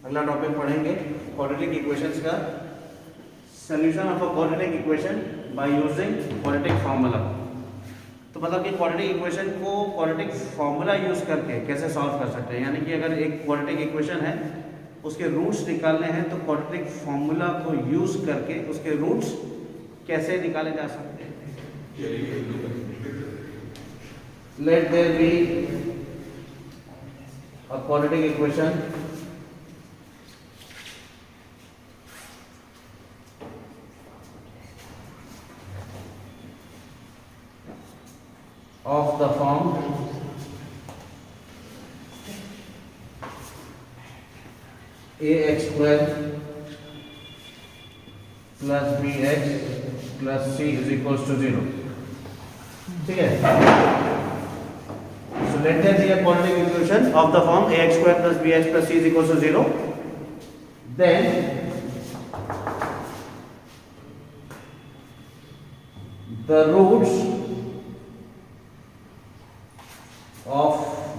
अगला टॉपिक पढ़ेंगे quadratic equations का solution of a quadratic equation by using quadratic formula. तो मतलब कि क्वाड्रेटिक इक्वेशन को क्वाड्रेटिक फार्मूला यूज करके कैसे सॉल्व कर सकते हैं, यानी कि अगर एक क्वाड्रेटिक इक्वेशन है उसके रूट्स निकालने हैं तो क्वाड्रेटिक फार्मूला को यूज करके उसके रूट्स कैसे निकाले जा सकते हैं। Let there be a quadratic equation of the form ax square plus bx plus c is equals to 0। ठीक है, let there be a quadratic equation of the form ax square plus bx plus c is equals to 0. Then the roots of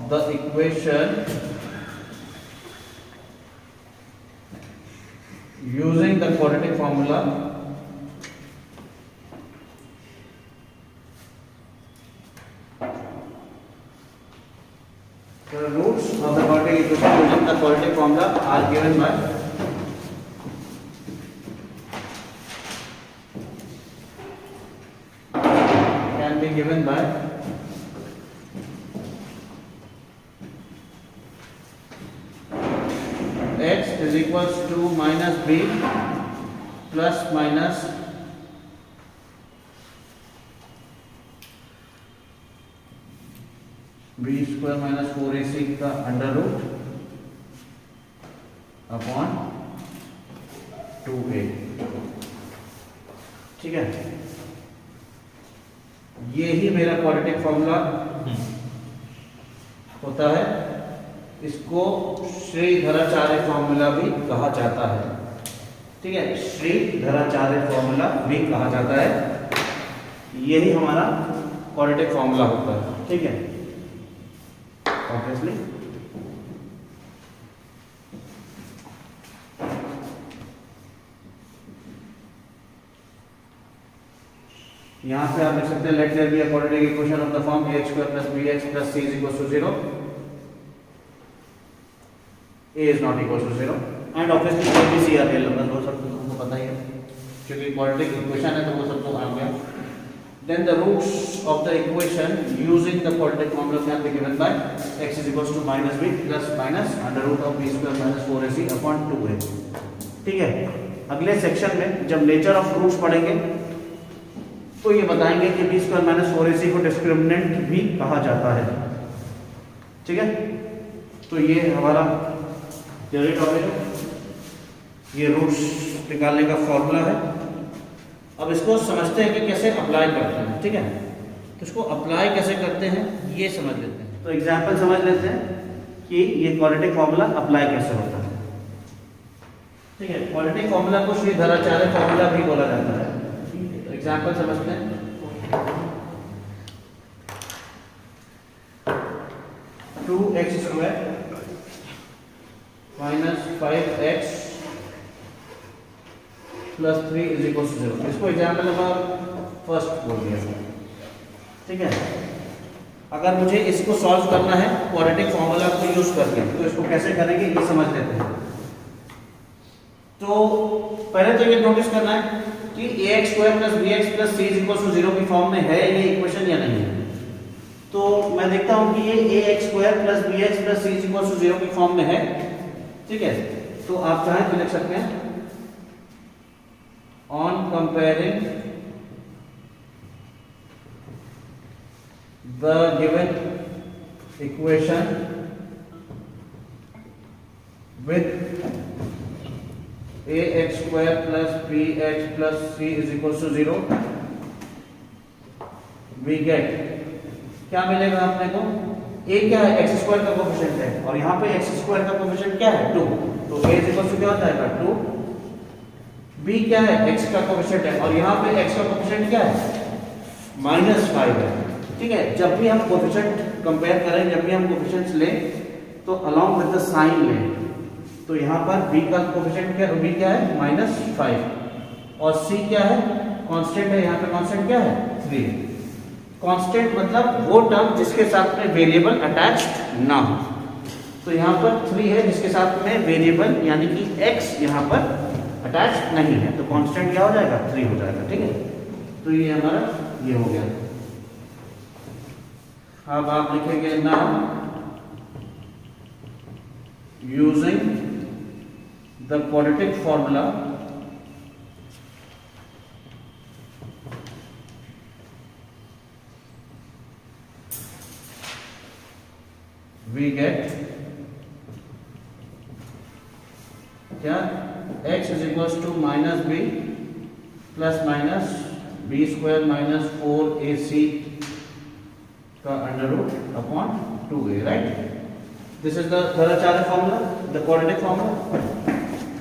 the equation using the quadratic formula the roots of the quadratic equation using the quadratic formula are given by can be given by x is equals to minus b plus minus b square minus 4ac का under root upon 2a। ठीक है, ये ही मेरा quadratic formula होता है। इसको Shridharacharya formula भी कहा जाता है। ठीक है, श्रीधराचार्य फॉर्मूला भी कहा जाता है। यही हमारा क्वाड्रेटिक फॉर्मूला होता है। ठीक है, ऑब्वियसली यहां पे आप देख सकते हैं let there be a quadratic equation of the form ax square plus bx plus c is equals to 0। a is not equals to 0 and obviously a b c are real numbers, वो सब तुमको पता ही है क्योंकि quadratic equation है तो वो सब तो आ गया। Then the roots of the equation using the quadratic formula can be given by x is equals to minus b plus minus under root of b square minus 4ac upon 2a। ठीक है, अगले section में जब nature of roots पढ़ेंगे तो ये बताएंगे कि b स्क्वायर माइनस 4ac को डिस्क्रिमिनेंट भी कहा जाता है। ठीक है, तो ये हमारा थ्योरी टॉपिक है, ये रूट्स निकालने का फॉर्मूला है। अब इसको समझते हैं कि कैसे अप्लाई करते हैं। ठीक है, तो इसको अप्लाई कैसे करते हैं ये समझ लेते हैं। तो एग्जांपल समझ लेते हैं कि ये क्वाड्रेटिक फॉर्मूला अप्लाई कैसे होता है। ठीक है, क्वाड्रेटिक फॉर्मूला को श्रीधराचार्य फॉर्मूला भी बोला जाता है। तो एग्जांपल समझते हैं। 2x square minus 5x plus 3 is equal to 0। इसको एग्जाम्पल नंबर फर्स्ट बोल दिया। ठीक है, अगर मुझे इसको सॉल्व करना है क्वाड्रेटिक फॉर्मूला को यूज करके तो इसको कैसे करेंगे ये समझ लेते हैं। तो पहले तो ये नोटिस करना है कि ax square plus bx plus c is equal to 0 की फॉर्म में है ये इक्वेशन या नहीं है। तो मैं देखता हूं कि ये ax square plus bx plus c is equal to 0 की फॉर्म में है। ठीक है, तो आप चाहें तो लिख सकते हैं on comparing the given equation with ax square plus bx plus c is equals to 0 we get क्या मिलेगा अपने को। a क्या है, x स्क्वायर का कोफिशिएंट है और यहाँ पे x स्क्वायर का कोफिशिएंट क्या है 2, तो a is equals to क्या होता है 2। b क्या है, x का कोफिशिएंट है और यहाँ पे x का कोफिशिएंट क्या है -5 है। ठीक है, जब भी हम कोफिशिएंट कंपेयर करें, जब भी हम कोफिशिएंट्स लें तो अलोंग विद द साइन लें। तो यहाँ पर b का कोफिशिएंट क्या, b क्या है -5 और c क्या है कांस्टेंट है, यहाँ पे कांस्टेंट क्या है 3 है। कांस्टेंट मतलब वो टर्म जिसके साथ में वेरिएबल अटैच्ड ना हो। तो यहाँ पर 3 है जिसके साथ में वेरिएबल यानी कि x यहाँ पर अटैच्ड नहीं है, तो कांस्टेंट क्या हो जाएगा 3 हो जाएगा। ठीक है, तो ये हमारा ये हो गया। अब आप लिखेंगे now using the quadratic formula we get क्या x is equals to minus b plus minus b square minus 4ac का under root upon 2a, right? This is the third formula, the quadratic formula.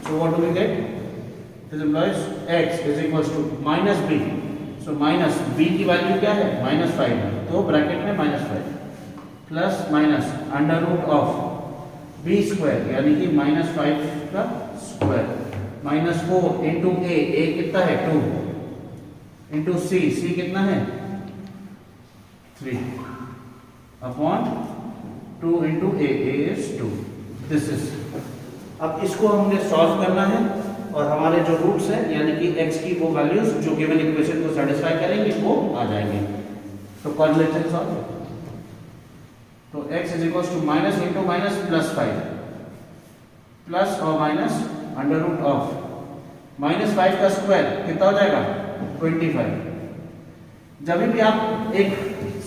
So what do we get? This implies x is equals to minus b, so minus b की value क्या है -5 है, तो bracket में -5 plus minus under root of B square यानी कि -5 का square minus 4 into ए कितना है 2 इंटू सी कितना है 3 upon 2 into A is 2। This is, अब इसको हमने सॉल्व करना है और हमारे जो रूट्स हैं यानी कि x की वो वैल्यूज जो गिवन इक्वेशन को सेटिस्फाई करेंगे वो आ जाएंगे। तो कर लेते हैं सॉल्व। तो x is equal to minus into minus plus 5 plus और माइनस अंडर रूट ऑफ -5 का स्क्वायर कितना हो जाएगा 25। जब भी आप एक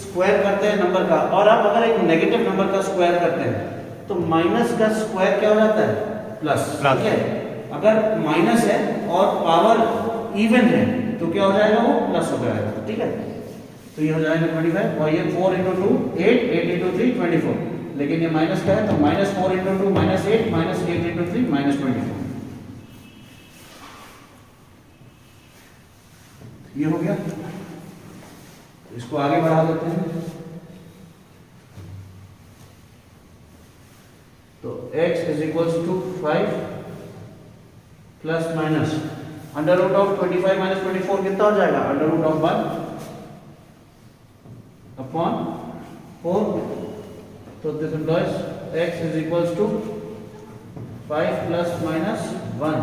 स्क्वायर करते हैं नंबर का और आप अगर एक नेगेटिव नंबर का स्क्वायर करते हैं तो माइनस का स्क्वायर क्या हो जाता है प्लस। ठीक है, अगर माइनस है और पावर इवन है तो क्या हो जाएगा वो प्लस हो जाएगा। ठीक है, तो ये हो जाएगा 25 और ये 4 इंटू 2 8 इंटू 3 24, लेकिन ये माइनस का है तो -4 इंटू 2 -8 -8 इंटू 3 -24। ये हो गया, इसको आगे बढ़ा देते हैं। तो x is equals to 5 plus minus under root of 25 minus 24 कितना हो जाएगा अंडर रूट ऑफ 1 अपॉन 4। तो this implies x is equals to 5 plus minus 1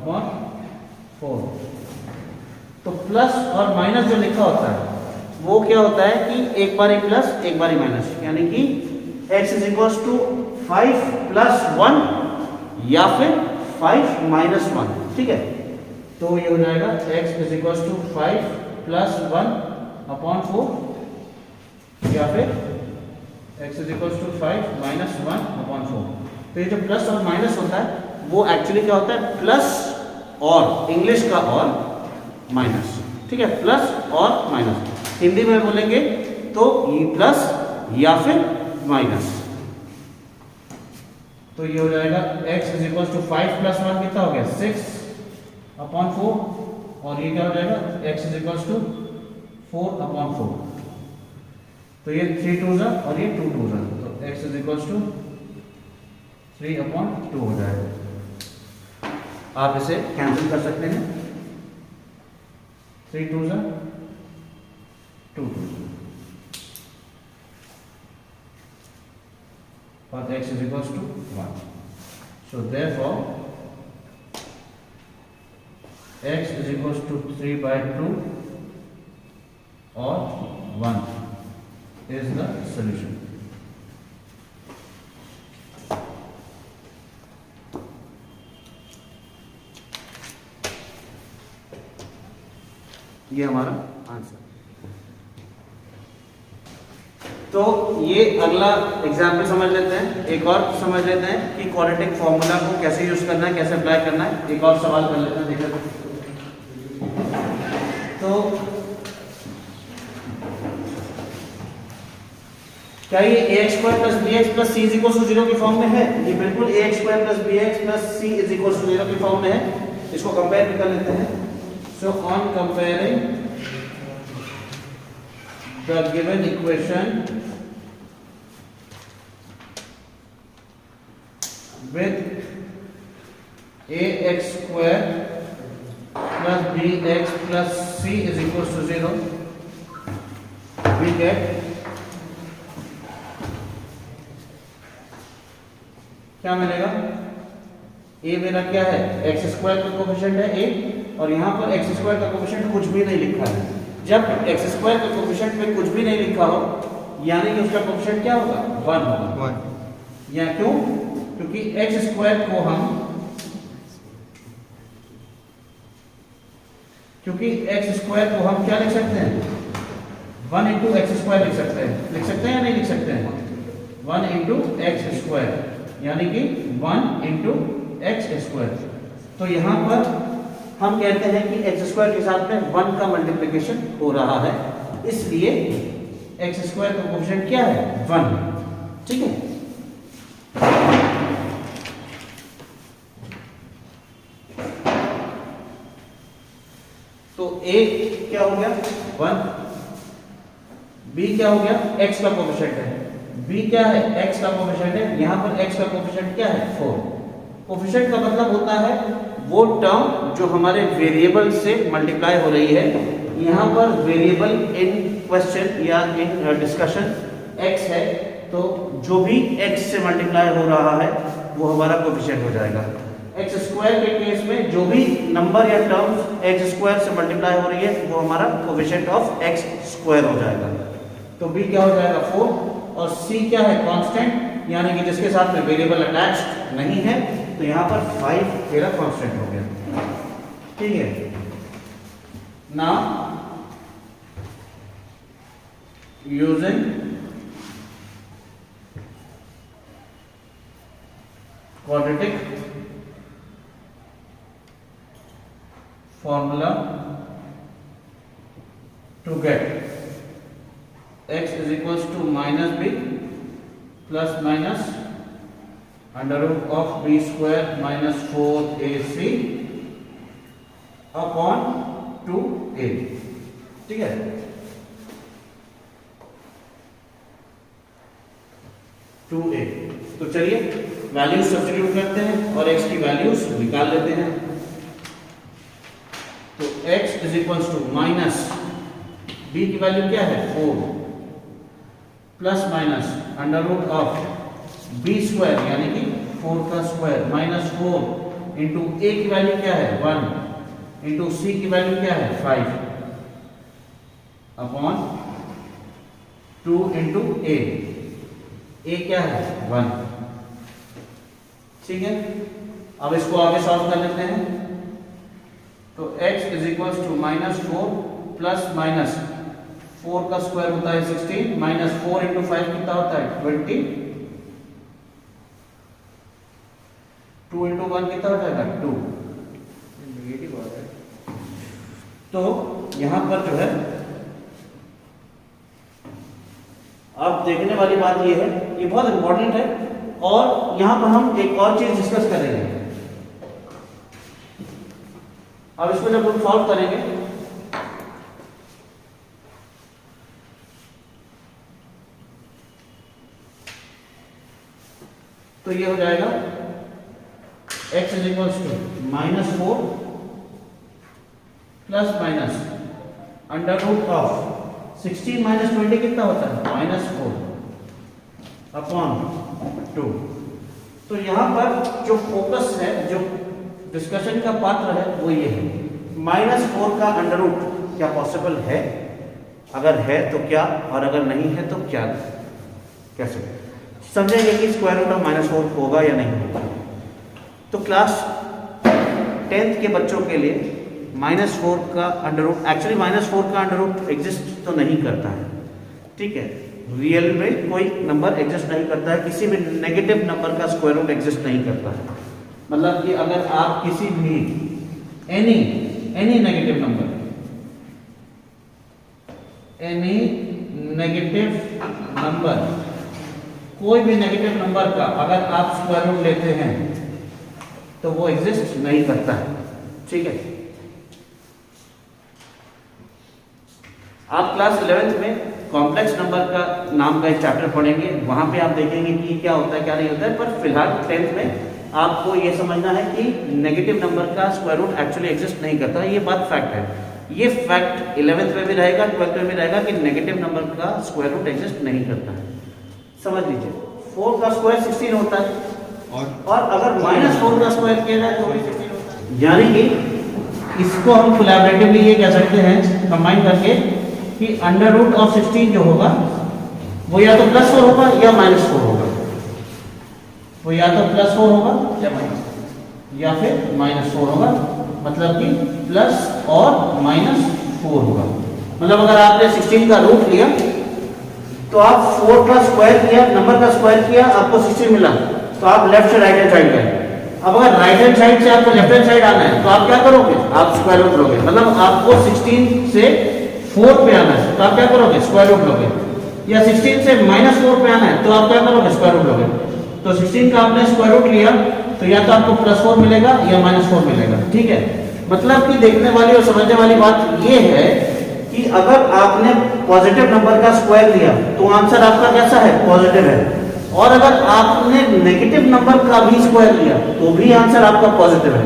upon 4। तो प्लस और माइनस जो लिखा होता है वो क्या होता है कि एक बार प्लस एक बार माइनस, यानी कि x is equals to 5 plus 1 या फिर 5 माइनस 1। ठीक है, तो ये हो जाएगा x is equals to 5 plus 1 upon 4 या फिर x is equals to 5 minus 1 upon 4। तो ये जो प्लस और माइनस होता है वो एक्चुअली क्या होता है प्लस और, इंग्लिश का और माइनस। ठीक है, प्लस और माइनस। हिंदी में बोलेंगे तो ये प्लस या फिर माइनस। तो ये हो जाएगा x is equal to 5 plus 1 कितना हो गया 6 अपॉन 4 और ये क्या हो जाएगा x is equal to 4 upon 4। तो ये 3 2 और ये 2 2 तो x is equal to 3 upon 2 हो जाएगा। आप इसे कैंसिल कर सकते हैं, 3 2 2 2 और x is equals to 1. So therefore x is equals to 3 by 2 or 1 is the solution. ये हमारा आंसर। तो ये अगला एग्जाम्पल समझ लेते हैं, एक और समझ लेते हैं कि क्वाड्रेटिक फॉर्मूला को कैसे यूज करना है, कैसे अप्लाई करना है। एक और सवाल कर लेते हैं, देखो। तो क्या ये ax square plus bx plus c is equal to 0 की फॉर्म में है? ये बिल्कुल ax square plus bx plus c is equal to 0 की फॉर्म में है। इसको कंपेयर भी कर लेते हैं। So on comparing the given equation with ax square plus bx plus c is equals to 0, we get क्या मिलेगा? a मेरा क्या है? एक्स स्क्वायर का कोफिशिएंट है a, और यहाँ पर एक्स स्क्वायर का कोफिशिएंट कुछ भी नहीं लिखा है। जब एक्स स्क्वायर का कोफिशिएंट में कुछ भी नहीं लिखा हो, यानी कि उसका कोफिशिएंट क्या होगा? 1 होगा। या क्यों? क्योंकि एक्स स्क्वायर को हम क्या लिख सकते हैं? 1 इंटू एक्स स्क्वायर लिख सकते हैं। लिख सकते हैं या नहीं लिख सकते हैं? 1 इंटू एक्स स्क्वायर, यानी कि 1 इंटू एक्स स्क्वायर। तो यहाँ पर हम कहते हैं कि एक्स स्क्वायर के साथ में 1 का मल्टीप्लिकेशन हो रहा है, इसलिए एक्स स्क्वायर का कोफिशिएंट क्या है? 1। ठीक है। तो a क्या हो गया? 1। b क्या हो गया? x का कोफिशिएंट है। b क्या है? x का कोफिशिएंट है। यहां पर x का कोफिशिएंट क्या है? 4। कोफिशिएंट का मतलब होता है वो टर्म जो हमारे वेरिएबल से मल्टीप्लाई हो रही है। यहाँ पर वेरिएबल इन क्वेश्चन या इन डिस्कशन x है, तो जो भी x से मल्टीप्लाई हो रहा है वो हमारा कोफिशिएंट हो जाएगा। एक्स स्क्वायर के केस में जो भी नंबर या टर्म्स एक्स स्क्वायर से मल्टीप्लाई हो रही है वो हमारा कोफिशिएंट ऑफ एक्स स्क्वायर हो जाएगा। तो b क्या हो जाएगा? 4। और c क्या है? कांस्टेंट, यानी कि जिसके साथ में वेरिएबल अटैच्ड नहीं है, तो यहाँ पर 5 तेरा कांस्टेंट हो गया। ठीक है। Now using quadratic formula to get x is equals to minus b plus minus under root of b square minus 4ac upon 2a। ठीक है। टू ए। तो चलिए वैल्यूज सब्स्टिट्यूट करते हैं और x की वैल्यूज निकाल लेते हैं। तो x is equals to minus b की वैल्यू क्या है? 4 plus minus under root of b square यानी कि 4 का स्क्वायर माइनस 4 इंटू a की वैल्यू क्या है? 1 इंटू c की वैल्यू क्या है? 5 अपॉन 2 इंटू a क्या है? 1। ठीक है। अब इसको आगे सॉल्व कर लेते हैं। तो x is equals to minus 4 plus minus 4 का स्क्वायर होता है 16 माइनस 4 इंटू 5 कितना होता है? 20। 2 इंटू 1 कितना हो जाएगा? 2। तो यहां पर जो है अब देखने वाली बात ये है, ये बहुत इंपॉर्टेंट है, और यहां पर हम एक और चीज डिस्कस करेंगे। अब इसको जब हम सॉल्व करेंगे तो ये हो जाएगा x is equals to minus 4 plus minus under root of 16 minus 20 कितना होता है? -4 अपॉन 2। तो यहाँ पर जो फोकस है, जो डिस्कशन का पात्र है वो ये है, -4 का अंडर रूट क्या पॉसिबल है? अगर है तो क्या, और अगर नहीं है तो क्या, कैसे समझेंगे कि स्क्वायर रूट ऑफ -4 होगा या नहीं होगा। तो क्लास 10th के बच्चों के लिए -4 का अंडर रूट, एक्चुअली -4 का अंडर रूट एग्जिस्ट तो नहीं करता है। ठीक है, रियल में कोई नंबर एग्जिस्ट नहीं करता है, किसी भी नेगेटिव नंबर का स्क्वायर रूट एग्जिस्ट नहीं करता है। मतलब कि अगर आप किसी भी एनी नेगेटिव नंबर, कोई भी नेगेटिव नंबर का अगर आप स्क्वायर रूट लेते हैं तो वो एग्जिस्ट नहीं करता है। ठीक है। आप क्लास 11th में कॉम्प्लेक्स नंबर का नाम का एक चैप्टर पढ़ेंगे, वहां पे आप देखेंगे कि क्या होता है क्या नहीं होता है, पर फिलहाल 10th में आपको ये समझना है कि नेगेटिव नंबर का स्क्वायर रूट एक्चुअली एग्जिस्ट नहीं करता, ये बात फैक्ट है। ये फैक्ट 11th में भी रहेगा, 12th में भी रहेगा कि नेगेटिव नंबर का स्क्वायर रूट एग्जिस्ट नहीं करता है। समझ लीजिए 4 का स्क्वायर 16 होता है और अगर -4 का स्क्वायर किया जाए तो भी 16 होता है। यानी कि इसको हम कोलैबोरेटिवली ये कह सकते हैं कंबाइन करके कि अंडर रूट ऑफ 16 जो होगा वो या तो +4 होगा या -4 होगा, वो या तो +4 होगा या फिर -4 होगा, मतलब कि प्लस और -4 होगा। मतलब अगर आपने 16 का रूट लिया तो आप 4 का स्क्वायर किया, नंबर का स्क्वायर किया, आपको 16 मिला, तो आप लेफ्ट से राइट हैंड साइड गए। अब अगर राइट हैंड साइड से आपको लेफ्ट हैंड साइड आना है तो आप क्या करोगे, आप स्क्वायर रूट लोगे। मतलब आपको 16 से 4 पे आना है तो आप क्या करोगे, स्क्वायर रूट लोगे, या 16 से -4 पे आना है तो आप क्या करोगे, स्क्वायर रूट लोगे। तो 16 का आपने स्क्वायर रूट लिया तो या तो आपको +4 मिलेगा या -4 मिलेगा, ठीक है। मतलब कि देखने वाली और समझने वाली बात ये है कि अगर आपने पॉजिटिव नंबर का स्क्वायर लिया तो आंसर आपका कैसा है, पॉजिटिव है, और अगर आपने नेगेटिव नंबर का भी स्क्वायर लिया तो भी आंसर आपका पॉजिटिव है।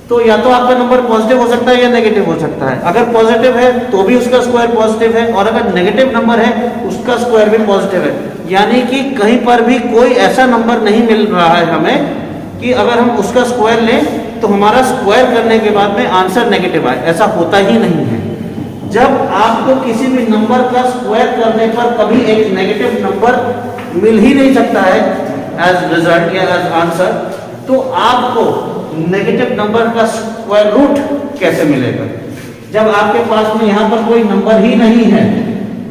तो या तो आपका नंबर पॉजिटिव हो सकता है या नेगेटिव हो सकता है। अगर पॉजिटिव है तो भी उसका स्क्वायर पॉजिटिव है, और अगर नेगेटिव नंबर है उसका स्क्वायर भी पॉजिटिव है। यानी कि कहीं पर भी कोई ऐसा नंबर नहीं मिल रहा है हमें कि अगर हम उसका स्क्वायर लें तो हमारा स्क्वायर करने के बाद में आंसर नेगेटिव आए, ऐसा होता ही नहीं है। जब आपको किसी भी नंबर का स्क्वायर करने पर कभी एक नेगेटिव नंबर मिल ही नहीं सकता है एज रिजल्ट या एज आंसर, तो आपको नेगेटिव नंबर का स्क्वायर रूट कैसे मिलेगा। जब आपके पास में यहाँ पर कोई नंबर ही नहीं है,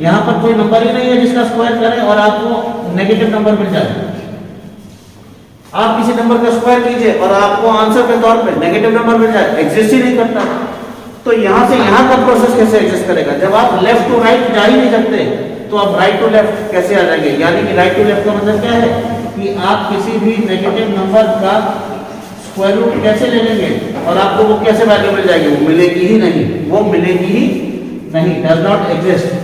यहाँ पर कोई नंबर ही नहीं है जिसका स्क्वायर करें और आपको नेगेटिव नंबर मिल जाए। आप किसी नंबर का स्क्वायर कीजिए और आपको आंसर के तौर पे नेगेटिव नंबर मिल जाए, एग्जिस्ट ही नहीं करता। तो यहाँ से यहाँ का प्रोसेस कैसे एग्जिस्ट करेगा। जब आप लेफ्ट टू राइट जा ही नहीं सकते तो आप राइट टू लेफ्ट कैसे आ जाएंगे। यानी कि राइट टू लेफ्ट का मतलब क्या है कि आप किसी भी नेगेटिव नंबर का स्क्वायर रूट कैसे ले लेंगे और आपको वो कैसे वैल्यू मिल जाएगी, वो मिलेगी ही नहीं, वो मिलेगी ही नहीं, डज नॉट एग्जिस्ट।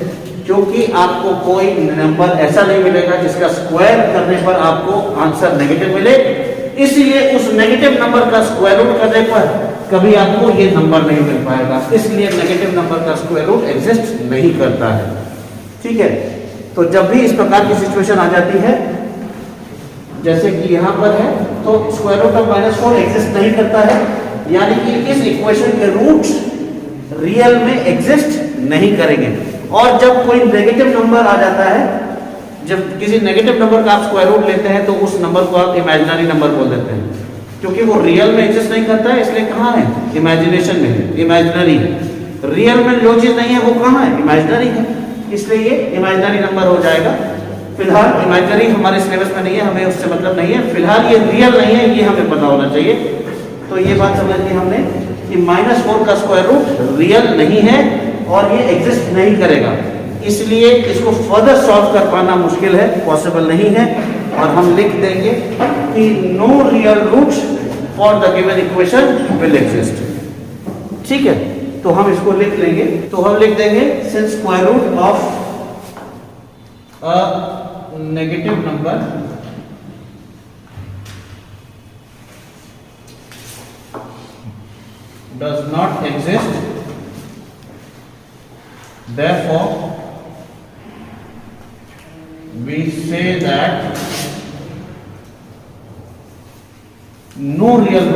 क्योंकि आपको कोई नंबर ऐसा नहीं मिलेगा जिसका स्क्वायर करने पर आपको आंसर नेगेटिव मिले, इसलिए उस नेगेटिव नंबर का स्क्वायर रूट करने पर कभी आपको ये नंबर नहीं मिल पाएगा। इसलिए नेगेटिव नंबर का स्क्वायर रूट एग्जिस्ट नहीं करता है, ठीक है। तो जब भी इस प्रकार की सिचुएशन आ जाती है जैसे कि यहाँ पर है, तो स्क्वायर रूट ऑफ -4 एग्जिस्ट नहीं करता है, यानी कि इस इक्वेशन के रूट्स रियल में एग्जिस्ट नहीं करेंगे। और जब कोई नेगेटिव नंबर आ जाता है, जब किसी नेगेटिव नंबर का आप स्क्वायर रूट लेते हैं तो उस नंबर को आप इमेजिनरी नंबर बोल देते हैं, क्योंकि वो रियल में एग्जिस्ट नहीं करता है। इसलिए कहाँ है, इमेजिनेशन में है, इमेजिनरी है। रियल में जो चीज नहीं है वो कहाँ है, इमेजिनरी है, इसलिए ये इमेजिनरी नंबर हो जाएगा। फिलहाल इमेजिनरी हमारे सिलेबस में नहीं है, हमें उससे मतलब नहीं है। फिलहाल ये रियल नहीं है, ये हमें पता होना चाहिए। तो ये बात समझ ली हमने कि -4 का स्क्वायर रूट रियल नहीं है और ये एग्जिस्ट नहीं करेगा, इसलिए इसको फर्दर सॉल्व कर पाना मुश्किल है, पॉसिबल नहीं है। और हम लिख देंगे कि no real roots for the given equation will exist, ठीक है। तो हम इसको लिख लेंगे, तो हम लिख देंगे since square root of a negative number does not exist, therefore we say that no real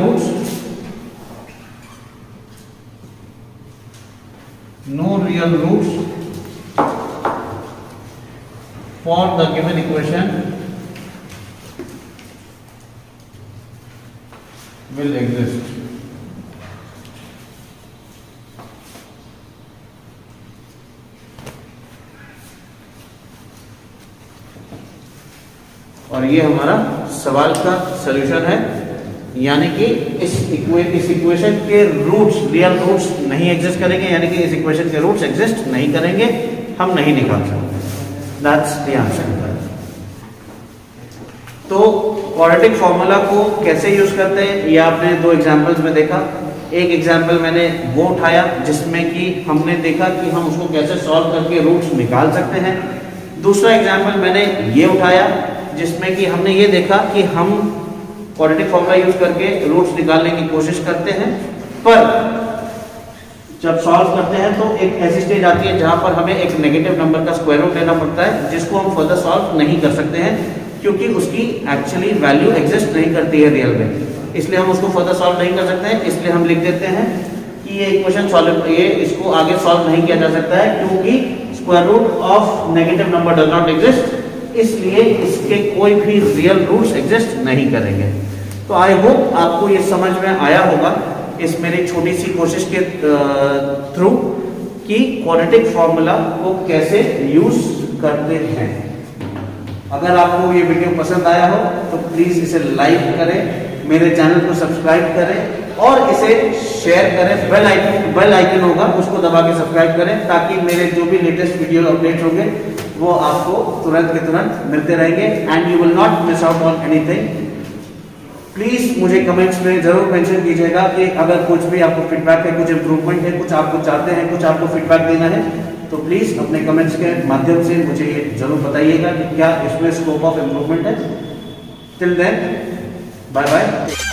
roots for the given equation will exist. और ये हमारा सवाल का सलूशन है, यानी कि इस इक्वेशन के रूट्स, रियल रूट्स नहीं एग्जिस्ट करेंगे, यानी कि इस इक्वेशन के रूट्स एग्जिस्ट नहीं करेंगे, हम नहीं निकाल सकते। That's the answer. तो क्वाड्रेटिक फॉर्मूला को कैसे यूज करते हैं ये आपने दो एग्जांपल्स में देखा। एक एग्जांपल मैंने वो उठाया जिसमें कि हमने देखा कि हम उसको कैसे सॉल्व करके रूट्स निकाल सकते हैं। दूसरा एग्जांपल मैंने ये उठाया जिसमें कि हमने ये देखा कि हम क्वाड्रेटिक फॉर्मूला यूज करके रूट्स निकालने की कोशिश करते हैं, पर जब सॉल्व करते हैं तो एक ऐसी स्टेज आती है जहां पर हमें एक नेगेटिव नंबर का स्क्वायर रूट लेना पड़ता है, जिसको हम फर्दर सॉल्व नहीं कर सकते हैं क्योंकि उसकी एक्चुअली वैल्यू एग्जिस्ट नहीं करती है रियल में, इसलिए हम उसको फर्दर सॉल्व नहीं कर सकते हैं। इसलिए हम लिख देते हैं कि ये इक्वेशन सॉल्व, ये इसको आगे सॉल्व नहीं किया जा सकता है क्योंकि square root of negative number does not exist, इसलिए इसके कोई भी रियल रूट्स एग्जिस्ट नहीं करेंगे। तो आई होप आपको ये समझ में आया होगा इस मेरी छोटी सी कोशिश के थ्रू कि क्वाड्रेटिक फॉर्मूला को कैसे यूज करते हैं। अगर आपको ये वीडियो पसंद आया हो तो प्लीज इसे लाइक करें, मेरे चैनल को सब्सक्राइब करें और इसे शेयर करें। बेल आइकन होगा उसको दबा के सब्सक्राइब करें ताकि मेरे जो भी लेटेस्ट वीडियो अपडेट्स होंगे वो आपको तुरंत के तुरंत मिलते रहेंगे and you will not miss out on anything. Please मुझे कमेंट्स में जरूर मेंशन कीजिएगा कि अगर कुछ भी आपको फीडबैक है, कुछ इंप्रूवमेंट है, कुछ आपको चाहते हैं, कुछ आपको फीडबैक देना है, तो प्लीज अपने कमेंट्स के माध्यम से मुझे ये जरूर बताइएगा कि क्या इसमें स्कोप ऑफ इंप्रूवमेंट है। Till then bye bye.